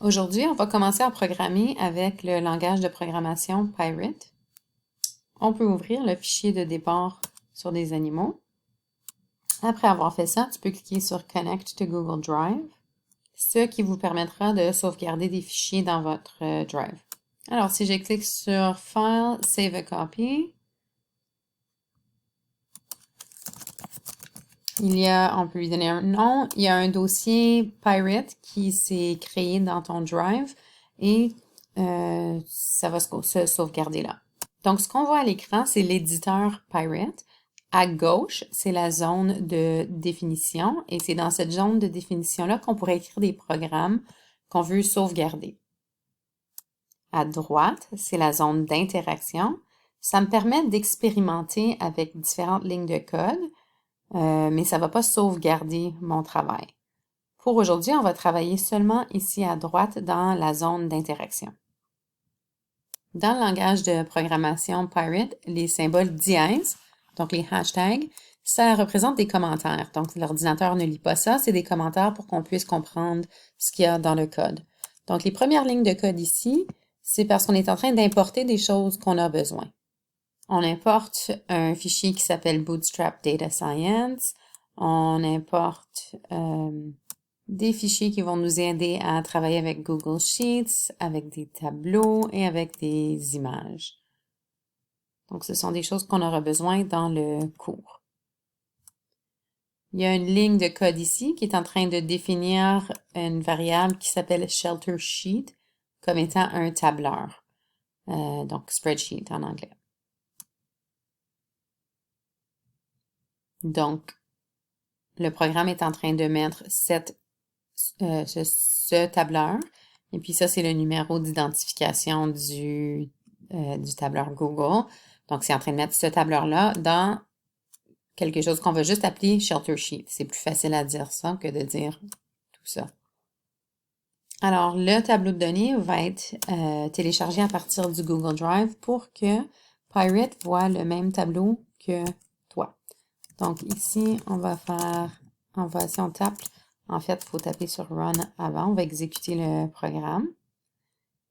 Aujourd'hui, on va commencer à programmer avec le langage de programmation Pirate. On peut ouvrir le fichier de départ sur des animaux. Après avoir fait ça, tu peux cliquer sur Connect to Google Drive, ce qui vous permettra de sauvegarder des fichiers dans votre Drive. Alors, si je clique sur File, Save a Copy, on peut lui donner un nom. Il y a un dossier Pirate qui s'est créé dans ton Drive et ça va se sauvegarder là. Donc, ce qu'on voit à l'écran, c'est l'éditeur Pirate. À gauche, c'est la zone de définition et c'est dans cette zone de définition-là qu'on pourrait écrire des programmes qu'on veut sauvegarder. À droite, c'est la zone d'interaction. Ça me permet d'expérimenter avec différentes lignes de code, mais ça ne va pas sauvegarder mon travail. Pour aujourd'hui, on va travailler seulement ici à droite dans la zone d'interaction. Dans le langage de programmation Pirate, les symboles dièse, donc les hashtags, ça représente des commentaires. Donc, l'ordinateur ne lit pas ça, c'est des commentaires pour qu'on puisse comprendre ce qu'il y a dans le code. Donc, les premières lignes de code ici, c'est parce qu'on est en train d'importer des choses qu'on a besoin. On importe un fichier qui s'appelle Bootstrap Data Science. On importe des fichiers qui vont nous aider à travailler avec Google Sheets, avec des tableaux et avec des images. Donc, ce sont des choses qu'on aura besoin dans le cours. Il y a une ligne de code ici qui est en train de définir une variable qui s'appelle Shelter Sheet comme étant un tableur. Donc, spreadsheet en anglais. Donc, le programme est en train de mettre ce tableur. Et puis ça, c'est le numéro d'identification du tableur Google. Donc, c'est en train de mettre ce tableur-là dans quelque chose qu'on va juste appeler Shelter Sheet. C'est plus facile à dire ça que de dire tout ça. Alors, le tableau de données va être téléchargé à partir du Google Drive pour que Pirate voit le même tableau que toi. Donc, ici, si on tape, en fait, il faut taper sur Run avant. On va exécuter le programme.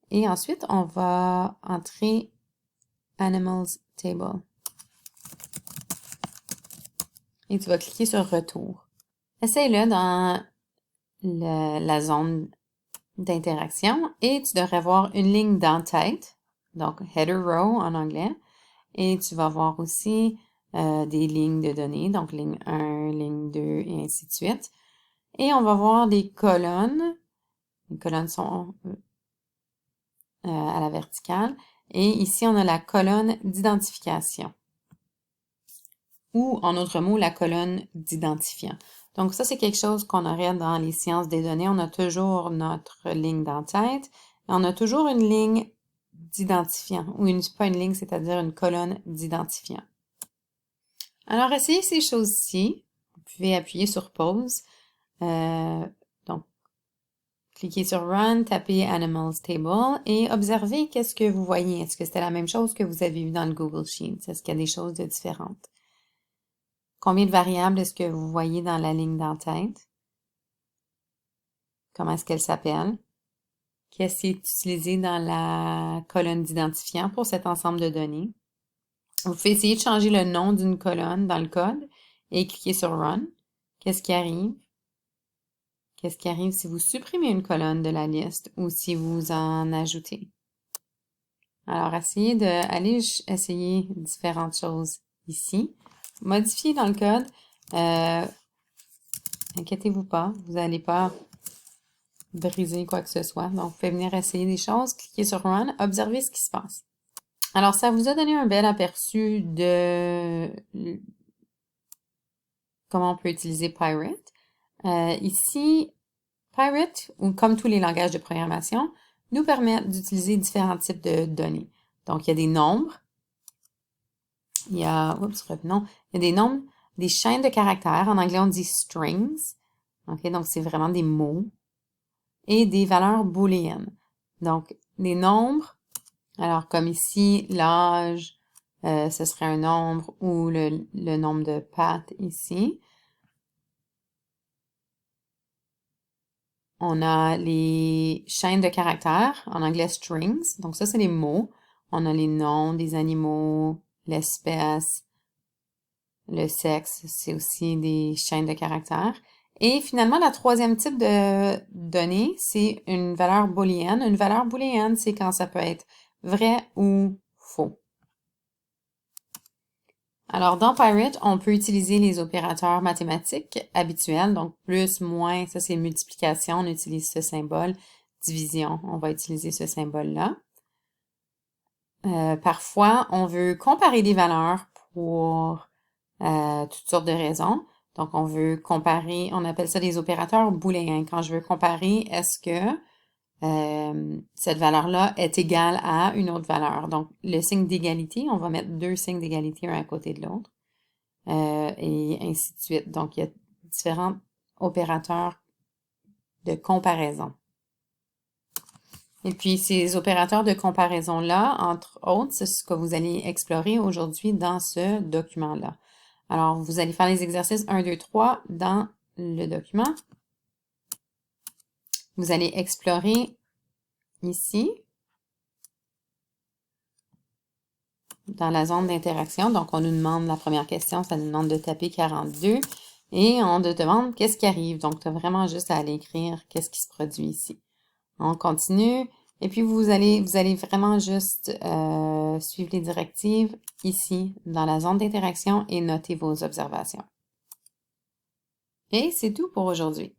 Et ensuite, on va entrer Animals Table. Et tu vas cliquer sur Retour. Essaye-le dans la zone d'interaction et tu devrais voir une ligne d'entête, donc Header Row en anglais. Et tu vas voir aussi des lignes de données, donc ligne 1, ligne 2 et ainsi de suite. Et on va voir des colonnes. Les colonnes sont à la verticale. Et ici, on a la colonne d'identification. Ou, en autre mot, la colonne d'identifiant. Donc, ça, c'est quelque chose qu'on aurait dans les sciences des données. On a toujours notre ligne d'entête. Et on a toujours une ligne d'identifiant. Ou pas une ligne, c'est-à-dire une colonne d'identifiant. Alors, essayez ces choses-ci. Vous pouvez appuyer sur Pause. Donc, cliquez sur Run, tapez Animals Table et observez qu'est-ce que vous voyez. Est-ce que c'était la même chose que vous avez vu dans le Google Sheets? Est-ce qu'il y a des choses de différentes? Combien de variables est-ce que vous voyez dans la ligne d'entête? Comment est-ce qu'elle s'appelle? Qu'est-ce qui est utilisé dans la colonne d'identifiant pour cet ensemble de données? Vous pouvez essayer de changer le nom d'une colonne dans le code et cliquer sur Run. Qu'est-ce qui arrive? Qu'est-ce qui arrive si vous supprimez une colonne de la liste ou si vous en ajoutez? Alors, essayez d'aller essayer différentes choses ici. Modifiez dans le code. Inquiétez-vous pas, vous n'allez pas briser quoi que ce soit. Donc, vous pouvez venir essayer des choses, cliquez sur Run, observez ce qui se passe. Alors, ça vous a donné un bel aperçu de comment on peut utiliser Pirate. Ici, Pirate, ou comme tous les langages de programmation, nous permettent d'utiliser différents types de données. Donc, il y a des nombres, il y a des nombres, des chaînes de caractères. En anglais, on dit strings. Okay, donc, c'est vraiment des mots. Et des valeurs booléennes. Donc, les nombres, alors comme ici, l'âge, ce serait un nombre ou le nombre de pattes ici. On a les chaînes de caractères, en anglais strings. Donc ça, c'est les mots. On a les noms des animaux, l'espèce, le sexe, c'est aussi des chaînes de caractères. Et finalement, la troisième type de données, c'est une valeur booléenne. Une valeur booléenne, c'est quand ça peut être vrai ou faux. Alors, dans Pirate, on peut utiliser les opérateurs mathématiques habituels, donc plus, moins, ça c'est multiplication, on utilise ce symbole. Division, on va utiliser ce symbole-là. Parfois, on veut comparer des valeurs pour toutes sortes de raisons. Donc, on veut comparer, on appelle ça des opérateurs booléens. Quand je veux comparer, est-ce que cette valeur-là est égale à une autre valeur? Donc, le signe d'égalité, on va mettre deux signes d'égalité un à côté de l'autre. Et ainsi de suite. Donc, il y a différents opérateurs de comparaison. Et puis, ces opérateurs de comparaison-là, entre autres, c'est ce que vous allez explorer aujourd'hui dans ce document-là. Alors, vous allez faire les exercices 1, 2, 3 dans le document. Vous allez explorer ici, dans la zone d'interaction. Donc, on nous demande, la première question, ça nous demande de taper 42 et on te demande qu'est-ce qui arrive. Donc, tu as vraiment juste à aller écrire qu'est-ce qui se produit ici. On continue. Et puis, vous allez vraiment juste suivre les directives ici, dans la zone d'interaction et noter vos observations. Et c'est tout pour aujourd'hui.